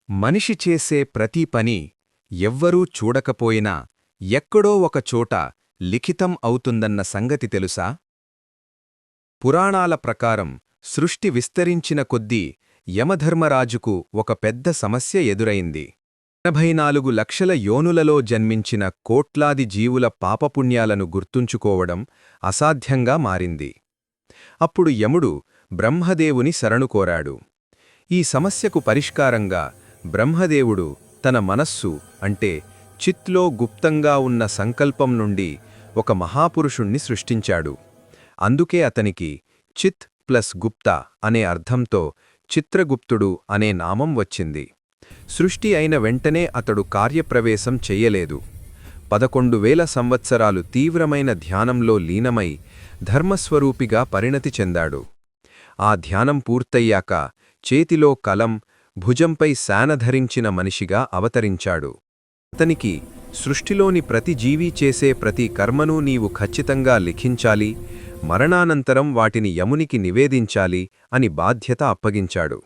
మనిషి చేసే ప్రతి పని ఎవ్వరూ చూడకపోయినా ఎక్కడో ఒక చోట లిఖితం అవుతుందన్న సంగతి తెలుసా? పురాణాల ప్రకారం సృష్టి విస్తరించిన కొద్దీ యమధర్మరాజుకు ఒక పెద్ద సమస్య ఎదురైంది. 84 లక్షల యోనులలో జన్మించిన కోట్లాది జీవుల పాపపుణ్యాలను గుర్తుంచుకోవడం అసాధ్యంగా మారింది. అప్పుడు యముడు బ్రహ్మదేవుని శరణు కోరాడు. ఈ సమస్యకు పరిష్కారంగా బ్రహ్మదేవుడు తన మనస్సు అంటే చిత్లో గుప్తంగా ఉన్న సంకల్పం నుండి ఒక మహాపురుషుణ్ణి సృష్టించాడు. అందుకే అతనికి చిత్ ప్లస్ గుప్త అనే అర్థంతో చిత్రగుప్తుడు అనే నామం వచ్చింది. సృష్టి అయిన వెంటనే అతడు కార్యప్రవేశం చెయ్యలేదు. 11,000 సంవత్సరాలు తీవ్రమైన ధ్యానంలో లీనమై ధర్మస్వరూపిగా పరిణతి చెందాడు. ఆ ధ్యానం పూర్తయ్యాక చేతిలో కలం, భుజంపై శాన ధరించిన మనిషిగా అవతరించాడు. అతనికి సృష్టిలోని ప్రతి జీవీ చేసే ప్రతి కర్మనూ నీవు ఖచ్చితంగా లిఖించాలి, మరణానంతరం వాటిని యమునికి నివేదించాలి అని బాధ్యత అప్పగించాడు.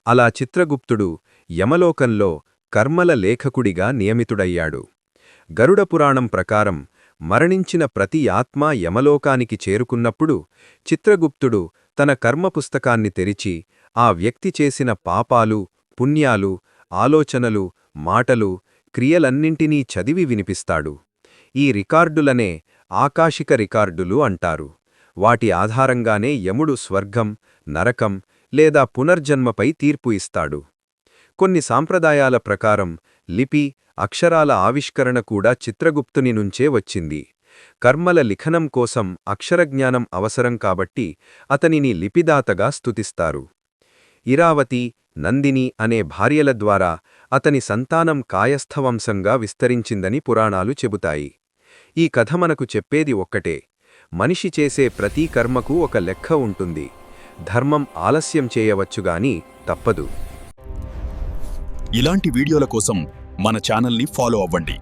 అలా చిత్రగుప్తుడు యమలోకంలో కర్మల లేఖకుడిగా నియమితుడయ్యాడు. గరుడపురాణం ప్రకారం మరణించిన ప్రతి ఆత్మ యమలోకానికి చేరుకున్నప్పుడు చిత్రగుప్తుడు తన కర్మపుస్తకాన్ని తెరిచి ఆ వ్యక్తి చేసిన పాపాలు, పుణ్యాలు, ఆలోచనలు, మాటలు, క్రియలన్నింటినీ చదివి వినిపిస్తాడు. ఈ రికార్డులనే ఆకాశిక రికార్డులు అంటారు. వాటి ఆధారంగానే యముడు స్వర్గం, నరకం లేదా పునర్జన్మపై తీర్పు ఇస్తాడు. కొన్ని సాంప్రదాయాల ప్రకారం లిపి, అక్షరాల ఆవిష్కరణ కూడా చిత్రగుప్తుని నుంచే వచ్చింది. కర్మల లిఖనం కోసం అక్షరజ్ఞానం అవసరం కాబట్టి అతనిని లిపిదాతగా స్తుతిస్తారు. ఇరావతి, నందిని అనే భార్యల ద్వారా అతని సంతానం కాయస్థవంశంగా విస్తరించిందని పురాణాలు చెబుతాయి. ఈ కథ మనకు చెప్పేది ఒక్కటే: మనిషి చేసే ప్రతి కర్మకు ఒక లెక్క ఉంటుంది. ధర్మం ఆలస్యం చేయవచ్చుగాని తప్పదు. ఇలాంటి వీడియోల కోసం మన ఛానల్ని ఫాలో అవ్వండి.